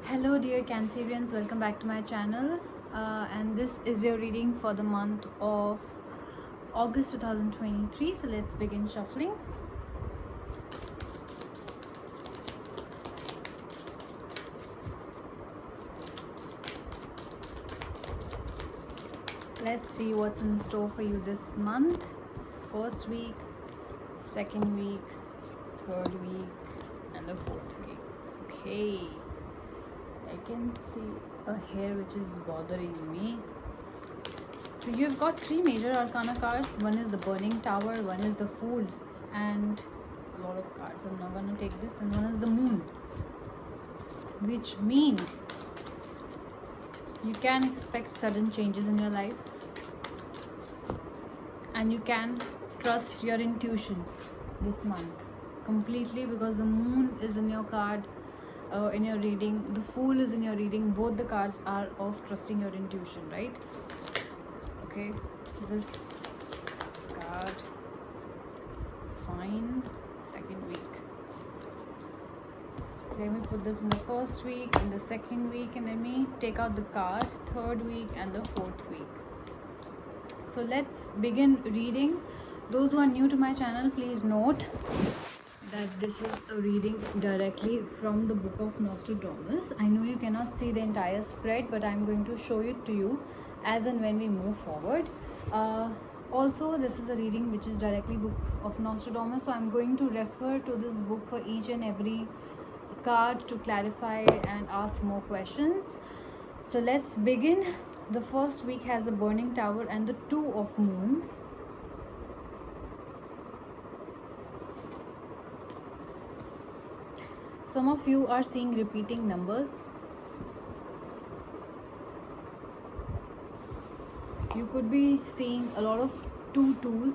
Hello dear Cancerians, welcome back to my channel, and this is your reading for the month of August 2023. So let's begin shuffling. Let's see what's in store for you this month. First week, second week, third week, and the fourth week. Okay, I can see a hair which is bothering me. So you've got three major arcana cards. One is the Burning Tower, one is the Fool, and a lot of cards. I'm not going to take this. And one is the Moon, which means you can expect sudden changes in your life, and you can trust your intuition this month completely, because the Moon is in your card, in your reading. The Fool is in your reading. Both the cards are of trusting your intuition, right? Okay, this card, fine. Second week. Let me put this in the first week, in the second week, and let me take out the card, third week and the fourth week. So let's begin reading. Those who are new to my channel, please note that this is a reading directly from the book of Nostradamus. I know you cannot see the entire spread, but I'm going to show it to you as and when we move forward. Also, this is a reading which is directly book of Nostradamus, so I'm going to refer to this book for each and every card to clarify and ask more questions. So let's begin. The first week has the Burning Tower and the Two of Moons. Some of you are seeing repeating numbers. You could be seeing a lot of twos.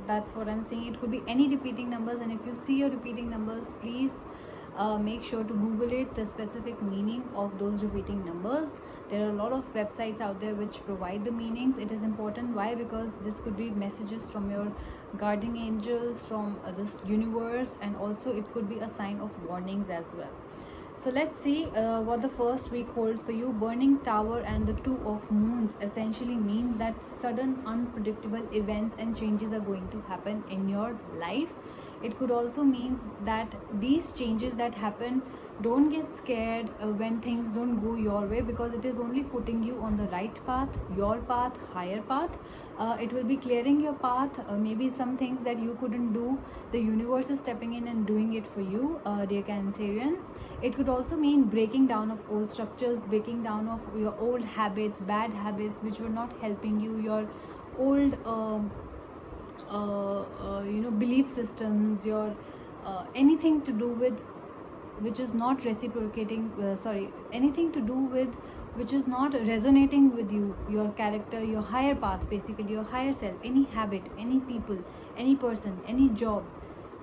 That's what I'm saying. It could be any repeating numbers, and if you see your repeating numbers, please make sure to Google it, the specific meaning of those repeating numbers. There are a lot of websites out there which provide the meanings. It is important. Why? Because this could be messages from your guardian angels, from this universe, and also it could be a sign of warnings as well. So let's see what the first week holds for you. Burning Tower and the Two of Moons essentially means that sudden unpredictable events and changes are going to happen in your life. It could also mean that these changes that happen, don't get scared when things don't go your way, because it is only putting you on the right path, your path, higher path. It will be clearing your path. Maybe some things that you couldn't do, the universe is stepping in and doing it for you, dear Cancerians. It could also mean breaking down of old structures, breaking down of your old habits, bad habits which were not helping you, your old belief systems, your anything to do with which is not reciprocating, anything to do with which is not resonating with you, your character, your higher path, basically your higher self. Any habit, any people, any person, any job,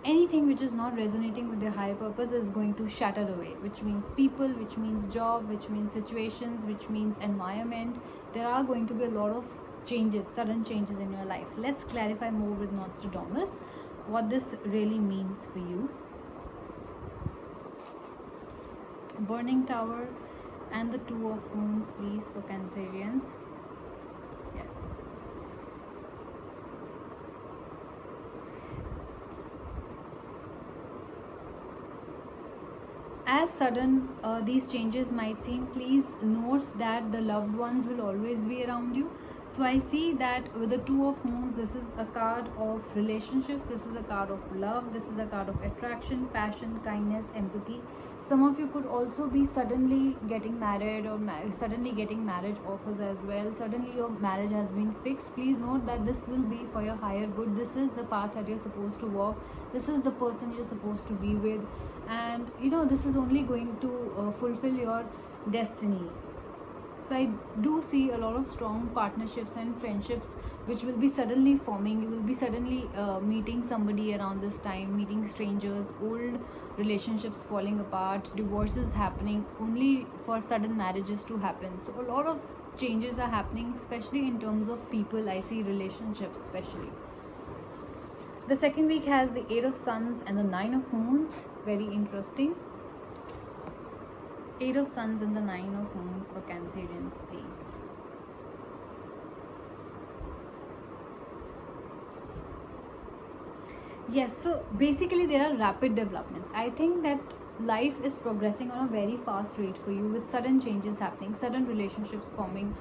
anything which is not resonating with your higher purpose is going to shatter away, which means people, which means job, which means situations, which means environment. There are going to be a lot of changes, sudden changes in your life. Let's clarify more with Nostradamus what this really means for you. Burning Tower and the Two of Moons, please, for Cancerians. Yes. As sudden these changes might seem, please note that the loved ones will always be around you. So I see that with the Two of Moons, this is a card of relationships, this is a card of love, this is a card of attraction, passion, kindness, empathy. Some of you could also be suddenly getting married, or suddenly getting marriage offers as well. Suddenly your marriage has been fixed. Please note that this will be for your higher good. This is the path that you're supposed to walk. This is the person you're supposed to be with. And this is only going to fulfill your destiny. So I do see a lot of strong partnerships and friendships which will be suddenly forming. You will be suddenly meeting somebody around this time, meeting strangers, old relationships falling apart, divorces happening only for sudden marriages to happen. So a lot of changes are happening, especially in terms of people. I see relationships especially. The second week has the Eight of Suns and the Nine of Moons. Very interesting. Eight of Suns and the Nine of Moons for Cancerians, please. Yes, so basically there are rapid developments. I think that life is progressing on a very fast rate for you, with sudden changes happening, sudden relationships forming,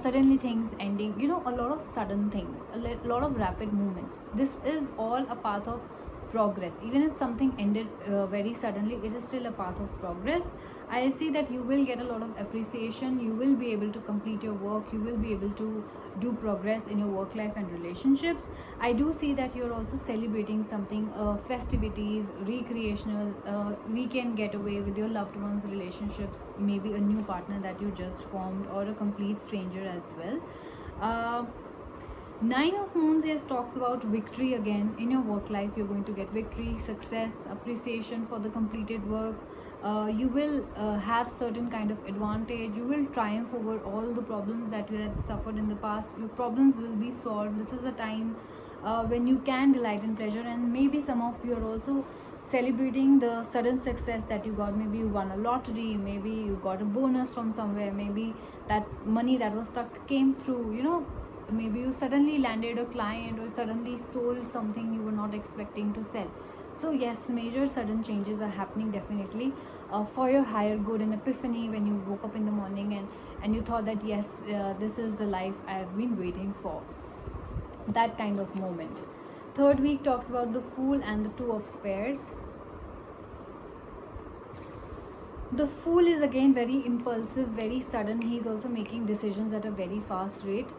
suddenly things ending, a lot of sudden things, lot of rapid movements. This is all a path of progress. Even if something ended very suddenly, it is still a path of progress. I see that you will get a lot of appreciation, you will be able to complete your work, you will be able to do progress in your work life and relationships. I do see that you're also celebrating something, festivities, recreational, weekend getaway with your loved ones, relationships, maybe a new partner that you just formed, or a complete stranger as well. Nine of Moons, yes, talks about victory again in your work life. You're going to get victory, success, appreciation for the completed work. You will have certain kind of advantage. You will triumph over all the problems that you had suffered in the past. Your problems will be solved. This is a time when you can delight in pleasure, and maybe some of you are also celebrating the sudden success that you got. Maybe you won a lottery, maybe you got a bonus from somewhere, maybe that money that was stuck came through, maybe you suddenly landed a client or suddenly sold something you were not expecting to sell. So yes, major sudden changes are happening definitely for your higher good. An epiphany when you woke up in the morning and you thought that yes, this is the life I have been waiting for, that kind of moment. Third week talks about the Fool and the Two of Spheres. The Fool is again very impulsive, very sudden. He is also making decisions at a very fast rate.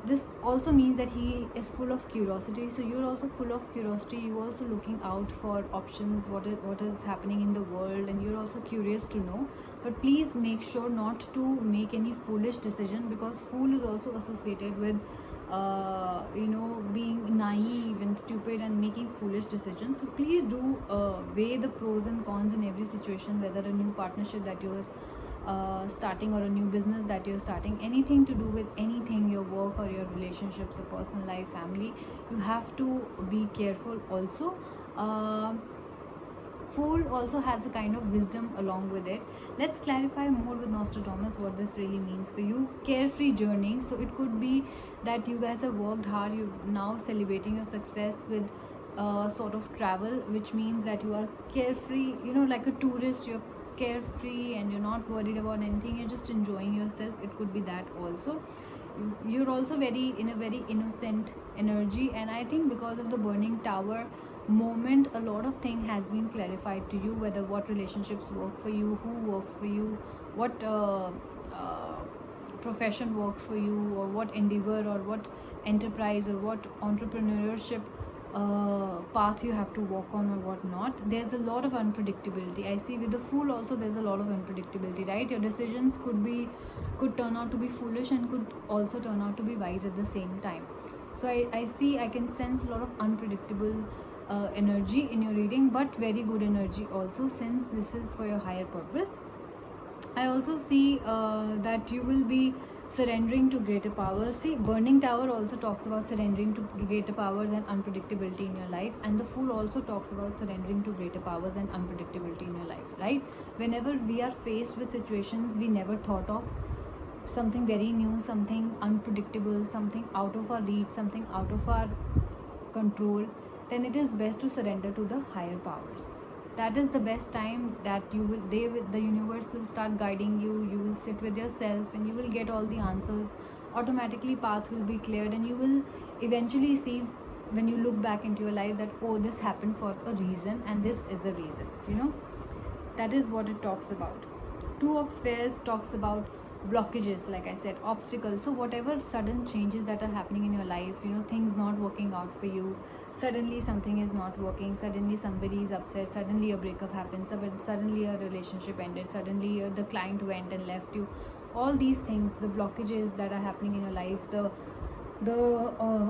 This also means that he is full of curiosity, so you're also full of curiosity. You're also looking out for options, what is happening in the world, and you're also curious to know. But please make sure not to make any foolish decision, because Fool is also associated with being naive and stupid and making foolish decisions. So please do weigh the pros and cons in every situation, whether a new partnership that you're starting or a new business that you're starting, anything to do with anything, your work or your relationships, your personal life, family, you have to be careful also. Fool also has a kind of wisdom along with it. Let's clarify more with Nostradamus what this really means for you. Carefree journeying. So it could be that you guys have worked hard, you're now celebrating your success with sort of travel, which means that you are carefree, like a tourist. You're carefree and you're not worried about anything, you're just enjoying yourself. It could be that also. You're also in a very innocent energy, and I think because of the burning tower moment, a lot of thing has been clarified to you, whether what relationships work for you, who works for you, what profession works for you, or what endeavor or what enterprise or what entrepreneurship path you have to walk on or what not. There's a lot of unpredictability. I see with the Fool also there's a lot of unpredictability, right? Your decisions could turn out to be foolish and could also turn out to be wise at the same time. So I can sense a lot of unpredictable energy in your reading, but very good energy also, since this is for your higher purpose. I also see that you will be surrendering to greater powers. See, Burning Tower also talks about surrendering to greater powers and unpredictability in your life, and the Fool also talks about surrendering to greater powers and unpredictability in your life, right? Whenever we are faced with situations we never thought of, something very new, something unpredictable, something out of our reach, something out of our control, then it is best to surrender to the higher powers. That is the best time that the universe will start guiding you. You will sit with yourself and you will get all the answers. Automatically path will be cleared, and you will eventually see, when you look back into your life, that oh, this happened for a reason and this is the reason. That is what it talks about. Two of Spheres talks about blockages, like I said, obstacles. So whatever sudden changes that are happening in your life, things not working out for you, suddenly something is not working, suddenly somebody is upset, suddenly a breakup happens, suddenly a relationship ended, suddenly the client went and left you, all these things, the blockages that are happening in your life, the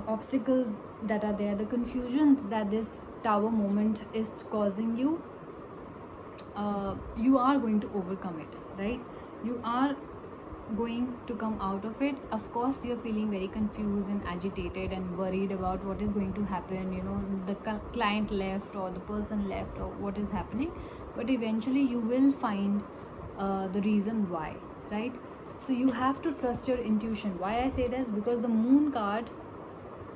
obstacles that are there, the confusions that this tower moment is causing you, you are going to overcome it, right? You are going to come out of it. Of course, you're feeling very confused and agitated and worried about what is going to happen, the client left or the person left or what is happening, but eventually you will find the reason why, right? So you have to trust your intuition. Why I say this? Because the moon card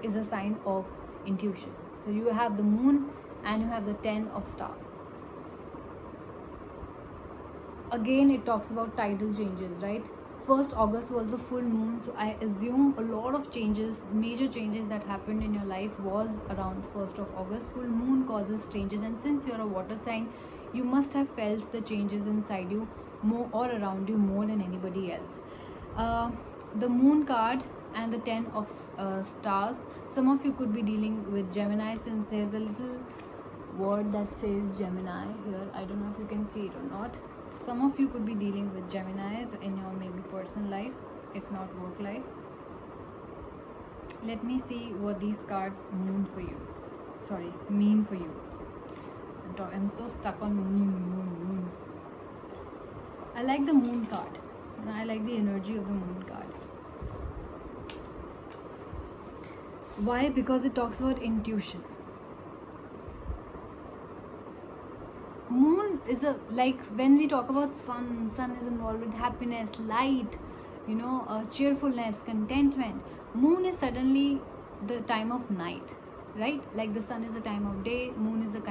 is a sign of intuition. So you have the moon and you have the 10 of stars. Again, it talks about tidal changes, right? 1st August was the full moon, so I assume a lot of changes, major changes that happened in your life was around 1st of August. Full moon causes changes, and since you're a water sign, you must have felt the changes inside you more or around you more than anybody else. The moon card and the 10 of stars, some of you could be dealing with Gemini, since there's a little word that says Gemini here. I don't know if you can see it or not. Some of you could be dealing with Geminis in your maybe personal life, if not work life. Let me see what these cards mean for you. I'm so stuck on moon. I like the moon card, and I like the energy of the moon card. Why? Because it talks about intuition. Moon is like when we talk about sun is involved with happiness, light, cheerfulness, contentment. Moon is suddenly the time of night, right? Like the sun is the time of day, moon is the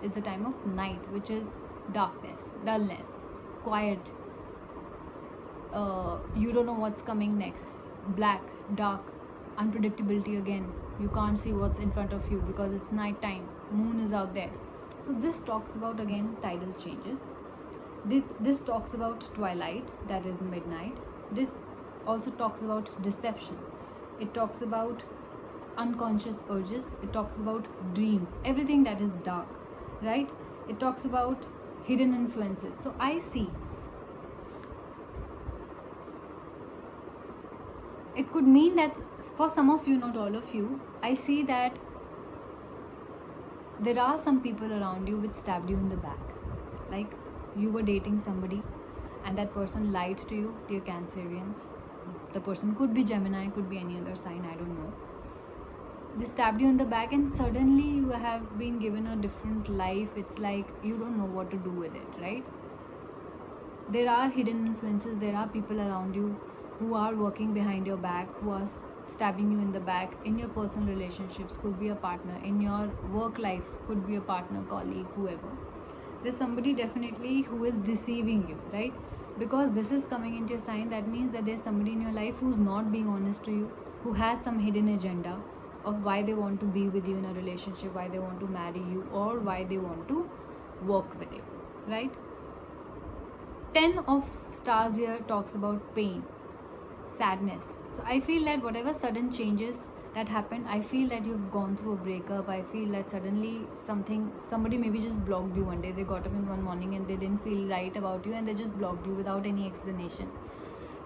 is the time of night, which is darkness, dullness, quiet. You don't know what's coming next. Black, dark, unpredictability again. You can't see what's in front of you because it's night time. Moon is out there. So this talks about, again, tidal changes. This talks about twilight, that is midnight. This also talks about deception. It talks about unconscious urges. It talks about dreams, everything that is dark, right? It talks about hidden influences. So I see it could mean that for some of you, not all of you, I see that there are some people around you which stabbed you in the back. Like you were dating somebody and that person lied to you, dear Cancerians. The person could be Gemini, could be any other sign, I don't know. They stabbed you in the back and suddenly you have been given a different life. It's like you don't know what to do with it, right? There are hidden influences. There are people around you who are working behind your back, who are stabbing you in the back. In your personal relationships, could be a partner. In your work life, could be a partner, colleague, whoever. There's somebody definitely who is deceiving you, right? Because this is coming into your sign, that means that there's somebody in your life who's not being honest to you, who has some hidden agenda of why they want to be with you in a relationship, why they want to marry you, or why they want to work with you, right? 10 of stars here talks about pain, sadness. So I feel that whatever sudden changes that happened, I feel that you've gone through a breakup. I feel that suddenly somebody maybe just blocked you one day. They got up in one morning and they didn't feel right about you and they just blocked you without any explanation.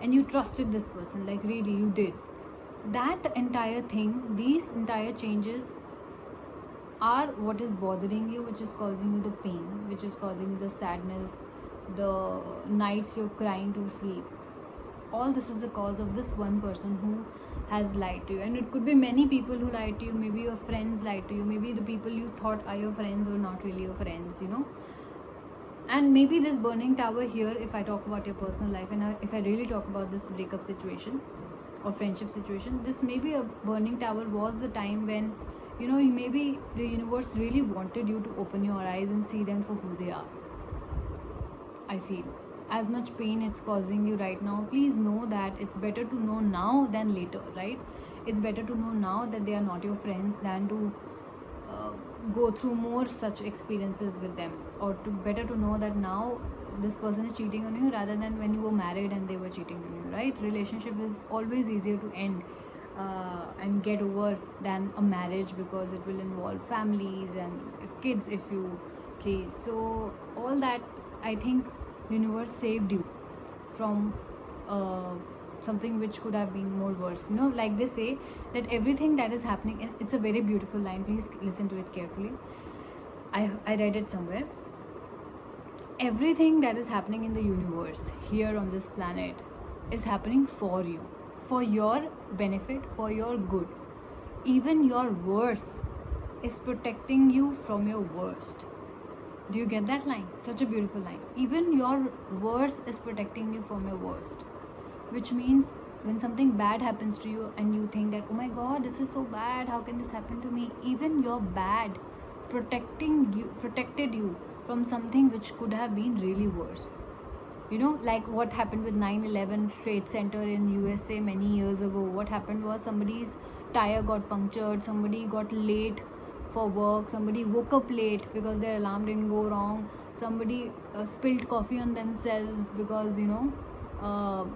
And you trusted this person, like really you did. That entire thing, these entire changes are what is bothering you, which is causing you the pain, which is causing you the sadness, the nights you're crying to sleep. All this is the cause of this one person who has lied to you. And it could be many people who lied to you. Maybe your friends lied to you. Maybe the people you thought are your friends were not really your friends, And maybe this burning tower here, if I talk about your personal life and if I really talk about this breakup situation or friendship situation, this maybe a burning tower was the time when, maybe the universe really wanted you to open your eyes and see them for who they are. I feel as much pain it's causing you right now, please know that it's better to know now than later, right? It's better to know now that they are not your friends than to go through more such experiences with them, or better to know that now this person is cheating on you rather than when you were married and they were cheating on you, right? Relationship is always easier to end and get over than a marriage, because it will involve families and kids if you please. So all that, I think universe saved you from something which could have been more worse. Like they say that everything that is happening, and it's a very beautiful line, please listen to it carefully. I read it somewhere. Everything that is happening in the universe here on this planet is happening for you, for your benefit, for your good. Even your worst is protecting you from your worst. Do you get that line? Such a beautiful line. Even your worst is protecting you from your worst, which means when something bad happens to you and you think that, oh my god, this is so bad, how can this happen to me, even your bad protected you from something which could have been really worse. You know, like what happened with 9/11 Trade Center in USA many years ago. What happened was somebody's tire got punctured, somebody got late for work, somebody woke up late because their alarm didn't go wrong, somebody spilled coffee on themselves because, you know,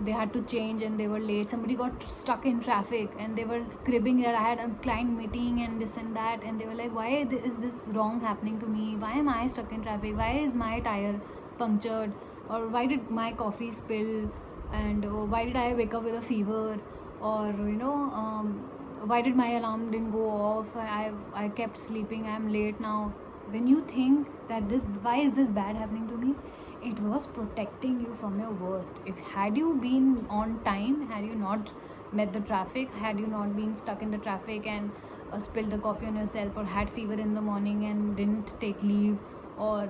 they had to change and they were late, somebody got stuck in traffic and they were cribbing that I had a client meeting and this and that, and they were like, why is this wrong happening to me, why am I stuck in traffic, why is my tire punctured, or why did my coffee spill, and why did I wake up with a fever, or you know, why did my alarm didn't go off, I kept sleeping, I'm late now. When you think that this, why is this bad happening to me, it was protecting you from your worst. If had you been on time, had you not met the traffic, had you not been stuck in the traffic and spilled the coffee on yourself, or had fever in the morning and didn't take leave, or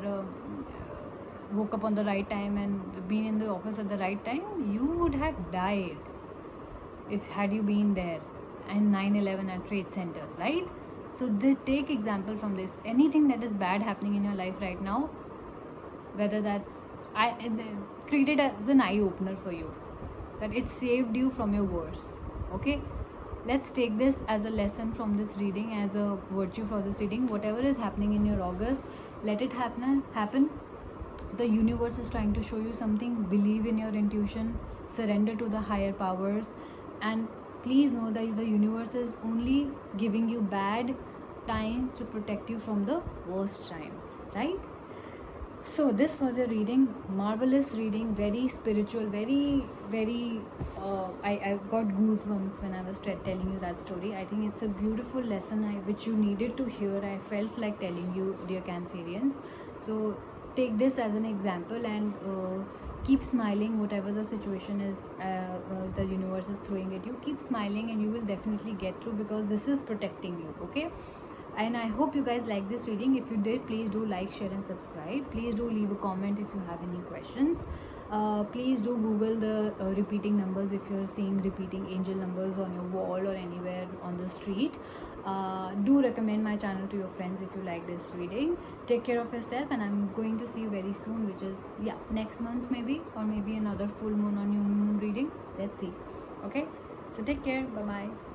woke up on the right time and been in the office at the right time, you would have died if had you been there in 9/11 at Trade Center, right? So they take example from this. Anything that is bad happening in your life right now, whether that's treat it as an eye opener for you, that it saved you from your worst. Okay, let's take this as a lesson from this reading, as a virtue for this reading. Whatever is happening in your August, let it happen. The universe is trying to show you something. Believe in your intuition, surrender to the higher powers, and please know that the universe is only giving you bad times to protect you from the worst times, right? So this was a reading, marvelous reading, very spiritual, very I got goosebumps when I was telling you that story. I think it's a beautiful lesson which you needed to hear. I felt like telling you, dear Cancerians. So take this as an example and keep smiling whatever the situation is the universe is throwing at you. Keep smiling and you will definitely get through, because this is protecting you. Okay, and I hope you guys like this reading. If you did, please do like, share and subscribe. Please do leave a comment if you have any questions. Please do Google the repeating numbers if you're seeing repeating angel numbers on your wall or anywhere on the street. Do recommend my channel to your friends if you like this reading. Take care of yourself, and I'm going to see you very soon, which is next month maybe, or maybe another full moon or new moon reading. Let's see. Okay, so take care. Bye bye.